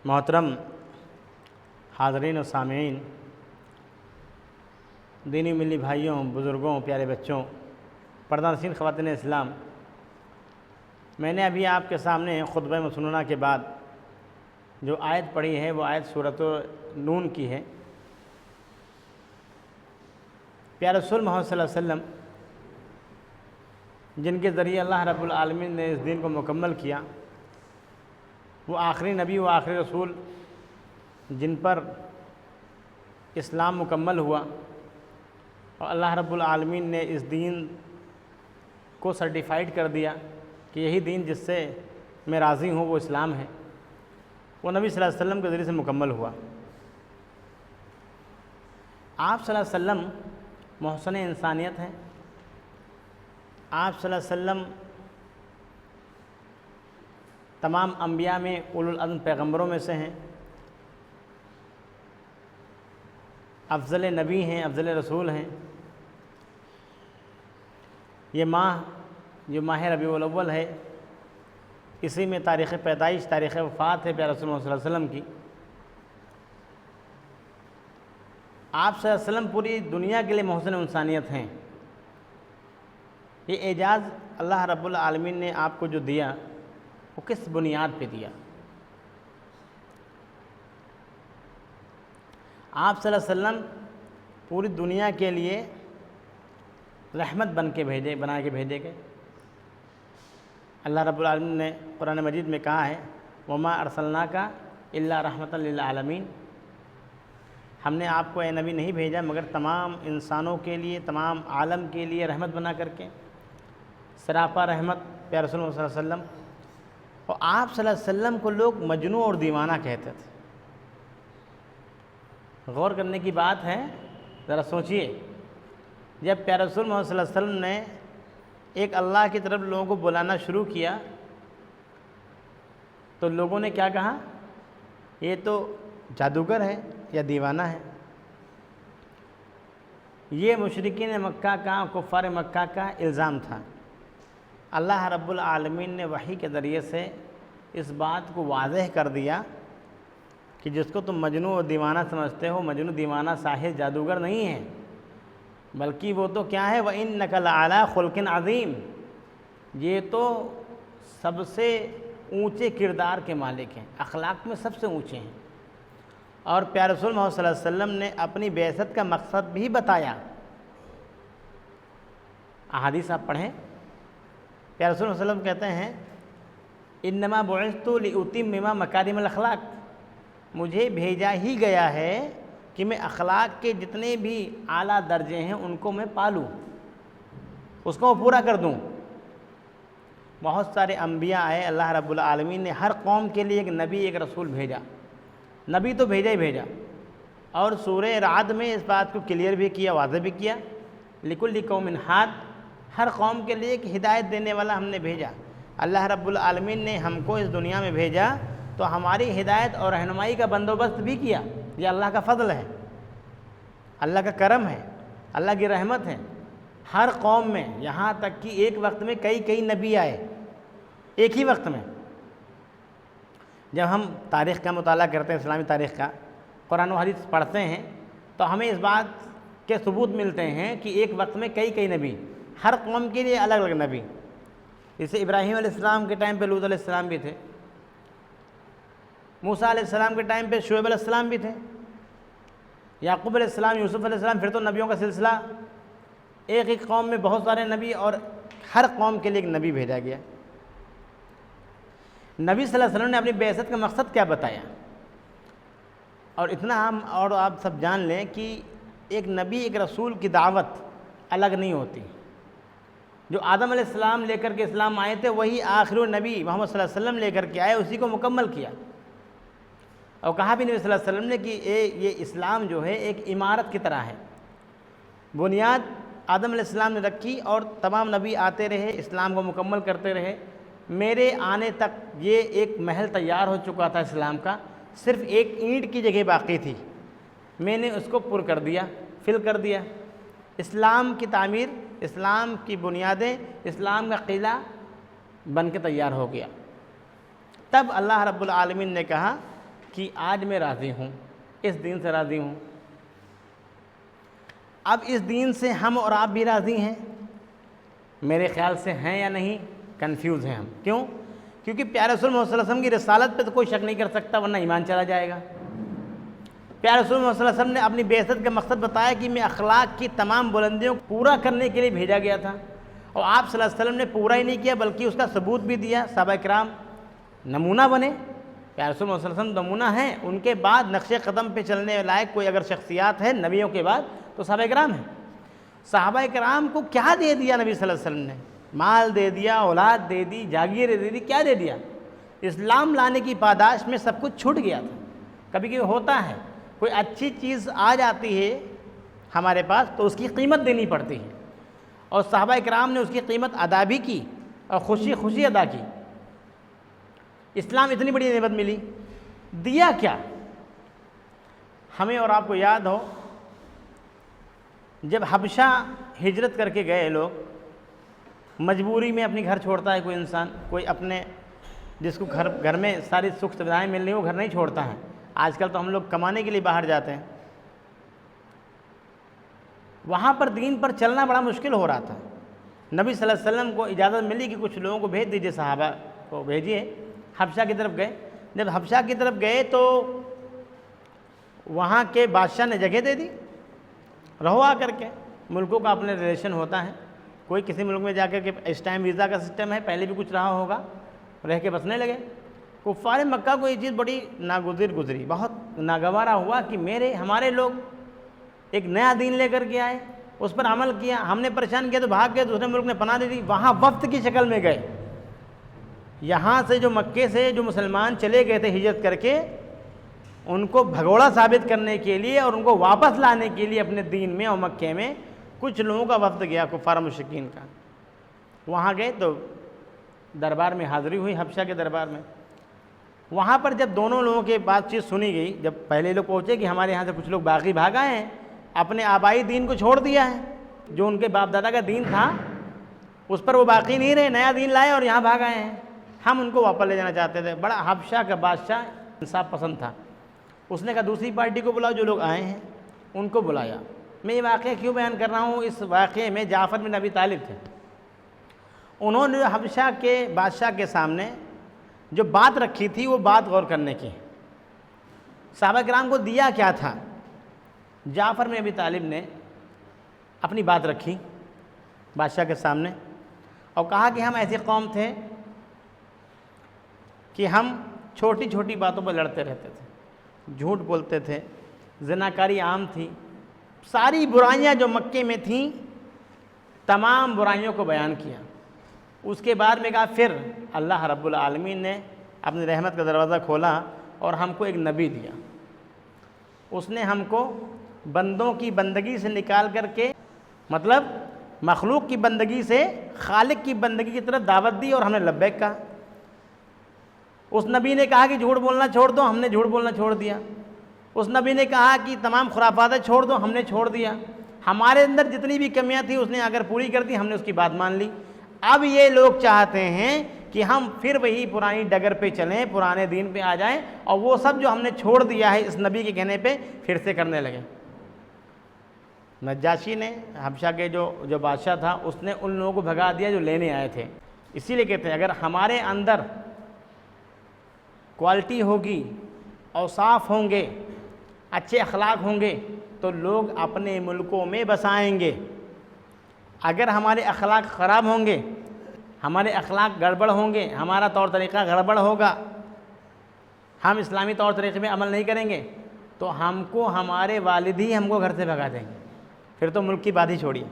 محترم حاضرین و سامعین، دینی ملی بھائیوں، بزرگوں، پیارے بچوں، پردہ نشین خواتین اسلام، میں نے ابھی آپ کے سامنے خطبہ مسنونہ کے بعد جو آیت پڑھی ہے وہ آیت سورۃ نون کی ہے۔ پیارے رسول محمد صلی اللہ علیہ وسلم جن کے ذریعے اللہ رب العالمین نے اس دین کو مکمل کیا، وہ آخری نبی و آخری رسول جن پر اسلام مکمل ہوا، اور اللہ رب العالمین نے اس دین کو سرٹیفائیڈ کر دیا کہ یہی دین جس سے میں راضی ہوں وہ اسلام ہے، وہ نبی صلی اللہ علیہ وسلم کے ذریعے سے مکمل ہوا۔ آپ صلی اللہ علیہ وسلم محسن انسانیت ہیں۔ آپ صلی اللہ علیہ وسلم تمام انبیاء میں اولو العزم پیغمبروں میں سے ہیں، افضل نبی ہیں، افضل رسول ہیں۔ یہ ماہ جو ماہ ربیع الاول ہے، اسی میں تاریخ پیدائش، تاریخ وفات ہے پیارے رسول اللہ صلی اللہ علیہ وسلم کی۔ آپ صلی اللہ علیہ وسلم پوری دنیا کے لیے محسن انسانیت ہیں۔ یہ اعزاز اللہ رب العالمین نے آپ کو جو دیا وہ کس بنیاد پہ دیا؟ آپ صلی اللہ علیہ وسلم پوری دنیا کے لیے رحمت بنا کے بھیجے گئے۔ اللہ رب العالمین نے قرآن مجید میں کہا ہے وَمَا أَرْسَلْنَاكَ إِلَّا رَحْمَةً لِلْعَالَمِينَ، ہم نے آپ کو اے نبی نہیں بھیجا مگر تمام انسانوں کے لیے، تمام عالم کے لیے رحمت بنا کر کے، سراپا رحمت پیارے رسول اللہ صلی اللہ علیہ وسلم۔ اور آپ صلی اللہ علیہ وسلم کو لوگ مجنون اور دیوانہ کہتے تھے۔ غور کرنے کی بات ہے، ذرا سوچئے، جب پیارے رسول محمد صلی اللہ علیہ وسلم نے ایک اللہ کی طرف لوگوں کو بلانا شروع کیا تو لوگوں نے کیا کہا؟ یہ تو جادوگر ہے یا دیوانہ ہے۔ یہ مشرکین مکہ کا، کفار مکہ کا الزام تھا۔ اللہ رب العالمین نے وحی کے ذریعے سے اس بات کو واضح کر دیا کہ جس کو تم مجنون اور دیوانہ سمجھتے ہو، مجنون، دیوانہ، ساحر، جادوگر نہیں ہے، بلکہ وہ تو کیا ہے وَإِنَّكَ لَعَلَىٰ خُلْقٍ عَظِيمٍ، یہ تو سب سے اونچے کردار کے مالک ہیں، اخلاق میں سب سے اونچے ہیں۔ اور پیارے رسول محمد صلی اللہ علیہ وسلم نے اپنی بعثت کا مقصد بھی بتایا۔ احادیث آپ پڑھیں، پیارے رسول صلی اللہ علیہ وسلم کہتے ہیں انما بعثت لأتمم مکارم الاخلاق، مجھے بھیجا ہی گیا ہے کہ میں اخلاق کے جتنے بھی اعلیٰ درجے ہیں ان کو میں پالوں، اس کو میں پورا کر دوں۔ بہت سارے انبیاء آئے، اللہ رب العالمین نے ہر قوم کے لیے ایک نبی، ایک رسول بھیجا۔ نبی تو بھیجا ہی بھیجا، اور سورہ رعد میں اس بات کو کلیئر بھی کیا، واضح بھی کیا لِكُلِّ قَوْمٍ ہاد، ہر قوم کے لیے ایک ہدایت دینے والا ہم نے بھیجا۔ اللہ رب العالمین نے ہم کو اس دنیا میں بھیجا تو ہماری ہدایت اور رہنمائی کا بندوبست بھی کیا۔ یہ اللہ کا فضل ہے، اللہ کا کرم ہے، اللہ کی رحمت ہے۔ ہر قوم میں، یہاں تک کہ ایک وقت میں کئی نبی آئے، ایک ہی وقت میں۔ جب ہم تاریخ کا مطالعہ کرتے ہیں، اسلامی تاریخ کا، قرآن و حدیث پڑھتے ہیں تو ہمیں اس بات کے ثبوت ملتے ہیں کہ ایک وقت میں کئی نبی، ہر قوم کے لیے الگ الگ نبی۔ جیسے ابراہیم علیہ السلام کے ٹائم پہ لوط علیہ السلام بھی تھے، موسیٰ علیہ السلام کے ٹائم پہ شعیب علیہ السلام بھی تھے، یعقوب علیہ السلام، یوسف علیہ السلام، پھر تو نبیوں کا سلسلہ، ایک قوم میں بہت سارے نبی، اور ہر قوم کے لیے ایک نبی بھیجا گیا۔ نبی صلی اللہ علیہ وسلم نے اپنی بعثت کا مقصد کیا بتایا؟ اور اتنا ہم اور آپ سب جان لیں کہ ایک نبی، ایک رسول کی دعوت الگ نہیں ہوتی۔ جو آدم علیہ السلام لے کر کے اسلام آئے تھے وہی آخری نبی محمد صلی اللہ علیہ وسلم لے کر کے آئے، اسی کو مکمل کیا۔ اور کہا بھی نبی صلی اللہ علیہ وسلم نے کہ یہ اسلام جو ہے ایک عمارت کی طرح ہے، بنیاد آدم علیہ السلام نے رکھی اور تمام نبی آتے رہے، اسلام کو مکمل کرتے رہے۔ میرے آنے تک یہ ایک محل تیار ہو چکا تھا اسلام کا، صرف ایک اینٹ کی جگہ باقی تھی، میں نے اس کو پر کر دیا، فل کر دیا۔ اسلام کی تعمیر، اسلام کی بنیادیں، اسلام کا قلعہ بن کے تیار ہو گیا۔ تب اللہ رب العالمین نے کہا کہ آج میں راضی ہوں، اس دین سے راضی ہوں۔ اب اس دین سے ہم اور آپ بھی راضی ہیں؟ میرے خیال سے ہیں یا نہیں؟ کنفیوز ہیں ہم۔ کیوں؟ کیونکہ پیارے رسول محمد صلی اللہ علیہ وسلم کی رسالت پہ تو کوئی شک نہیں کر سکتا، ورنہ ایمان چلا جائے گا۔ پیارے رسول محمد صلی اللہ علیہ وسلم نے اپنی بعثت کا مقصد بتایا کہ میں اخلاق کی تمام بلندیوں کو پورا کرنے کے لیے بھیجا گیا تھا، اور آپ صلی اللہ علیہ وسلم نے پورا ہی نہیں کیا بلکہ اس کا ثبوت بھی دیا۔ صحابہ کرام نمونہ بنے، پیارے رسول محمد صلی اللہ علیہ وسلم نمونہ ہیں، ان کے بعد نقش قدم پہ چلنے لائق کوئی اگر شخصیات ہے نبیوں کے بعد تو صحابہ کرام ہیں۔ صحابہ کرام کو کیا دے دیا نبی صلی اللہ علیہ وسلم نے؟ مال دے دیا، اولاد دے دی، جاگیریں دے دی، کیا دے دیا؟ اسلام لانے کی پاداش میں سب کچھ چھوٹ گیا تھا۔ کبھی کبھی ہوتا ہے کوئی اچھی چیز آ جاتی ہے ہمارے پاس تو اس کی قیمت دینی پڑتی ہے، اور صحابہ کرام نے اس کی قیمت ادا بھی کی اور خوشی خوشی ادا کی۔ اسلام اتنی بڑی نعمت ملی، دیا کیا؟ ہمیں اور آپ کو یاد ہو جب حبشہ ہجرت کر کے گئے لوگ، مجبوری میں اپنی گھر چھوڑتا ہے کوئی انسان، کوئی اپنے جس کو گھر میں ساری سکھ سویدھائیں مل رہی ہیں وہ گھر نہیں چھوڑتا ہے۔ آج کل تو ہم لوگ کمانے کے لیے باہر جاتے ہیں۔ وہاں پر دین پر چلنا بڑا مشکل ہو رہا تھا۔ نبی صلی اللہ علیہ وسلم کو اجازت ملی کہ کچھ لوگوں کو بھیج دیجئے، صحابہ کو بھیجیے۔ حبشہ کی طرف گئے۔ جب حبشہ کی طرف گئے تو وہاں کے بادشاہ نے جگہ دے دی، رہو آ کر کے۔ ملکوں کا اپنے ریلیشن ہوتا ہے، کوئی کسی ملک میں جا کر کے اس ٹائم ویزا کا سسٹم ہے، پہلے بھی کچھ رہا ہوگا، رہ کے بسنے لگے۔ کفار مکہ کو یہ چیز بڑی گزری، بہت ناگوارا ہوا کہ ہمارے لوگ ایک نیا دین لے کر کے آئے، اس پر عمل کیا، ہم نے پریشان کیا تو بھاگ گئے، دوسرے ملک نے پناہ دے دی، وہاں وفد کی شکل میں گئے۔ یہاں سے جو مکے سے جو مسلمان چلے گئے تھے ہجرت کر کے، ان کو بھگوڑا ثابت کرنے کے لیے اور ان کو واپس لانے کے لیے اپنے دین میں اور مکے میں کچھ لوگوں کا وفد گیا، کفار مشرکین کا۔ وہاں گئے تو دربار میں حاضری ہوئی، حبشہ کے دربار میں۔ وہاں پر جب دونوں لوگوں کی بات چیت سنی گئی، جب پہلے لوگ پہنچے کہ ہمارے یہاں سے کچھ لوگ باغی بھاگ آئے ہیں، اپنے آبائی دین کو چھوڑ دیا ہے، جو ان کے باپ دادا کا دین تھا اس پر وہ باقی نہیں رہے، نیا دین لائے اور یہاں بھاگ آئے ہیں، ہم ان کو واپس لے جانا چاہتے تھے۔ بڑا حبشہ کا بادشاہ انصاف پسند تھا، اس نے کہا دوسری پارٹی کو بلاؤ، جو لوگ آئے ہیں ان کو بلایا۔ میں یہ واقعہ کیوں بیان کر رہا ہوں؟ اس واقعے میں جعفر بن ابی طالب تھے، انہوں نے حبشہ کے بادشاہ کے سامنے جو بات رکھی تھی وہ بات غور کرنے کی۔ صحابہ کرام کو دیا کیا تھا؟ جعفر بن ابی طالب نے اپنی بات رکھی بادشاہ کے سامنے اور کہا کہ ہم ایسی قوم تھے کہ ہم چھوٹی چھوٹی باتوں پر لڑتے رہتے تھے، جھوٹ بولتے تھے، زناکاری عام تھی، ساری برائیاں جو مکے میں تھیں تمام برائیوں کو بیان کیا۔ اس کے بعد میں کہا پھر اللہ رب العالمین نے اپنی رحمت کا دروازہ کھولا اور ہم کو ایک نبی دیا، اس نے ہم کو بندوں کی بندگی سے نکال کر کے، مطلب مخلوق کی بندگی سے خالق کی بندگی کی طرف دعوت دی اور ہم نے لبیک کہا۔ اس نبی نے کہا کہ جھوٹ بولنا چھوڑ دو، ہم نے جھوٹ بولنا چھوڑ دیا۔ اس نبی نے کہا کہ تمام خرافاتیں چھوڑ دو، ہم نے چھوڑ دیا۔ ہمارے اندر جتنی بھی کمیاں تھیں اس نے اگر پوری کر دی، ہم نے اس کی بات مان لی۔ اب یہ لوگ چاہتے ہیں کہ ہم پھر وہی پرانی ڈگر پہ چلیں، پرانے دین پہ آ جائیں، اور وہ سب جو ہم نے چھوڑ دیا ہے اس نبی کے کہنے پہ پھر سے کرنے لگے۔ نجاشی نے، حبشہ کے جو بادشاہ تھا، اس نے ان لوگوں کو بھگا دیا جو لینے آئے تھے۔ اسی لیے کہتے ہیں اگر ہمارے اندر کوالٹی ہوگی، اوصاف ہوں گے، اچھے اخلاق ہوں گے تو لوگ اپنے ملکوں میں بسائیں گے۔ اگر ہمارے اخلاق خراب ہوں گے، ہمارے اخلاق گڑبڑ ہوں گے، ہمارا طور طریقہ گڑبڑ ہوگا، ہم اسلامی طور طریقے میں عمل نہیں کریں گے تو ہم کو ہمارے والد ہی ہم کو گھر سے بھگا دیں گے، پھر تو ملک کی بات ہی چھوڑیے۔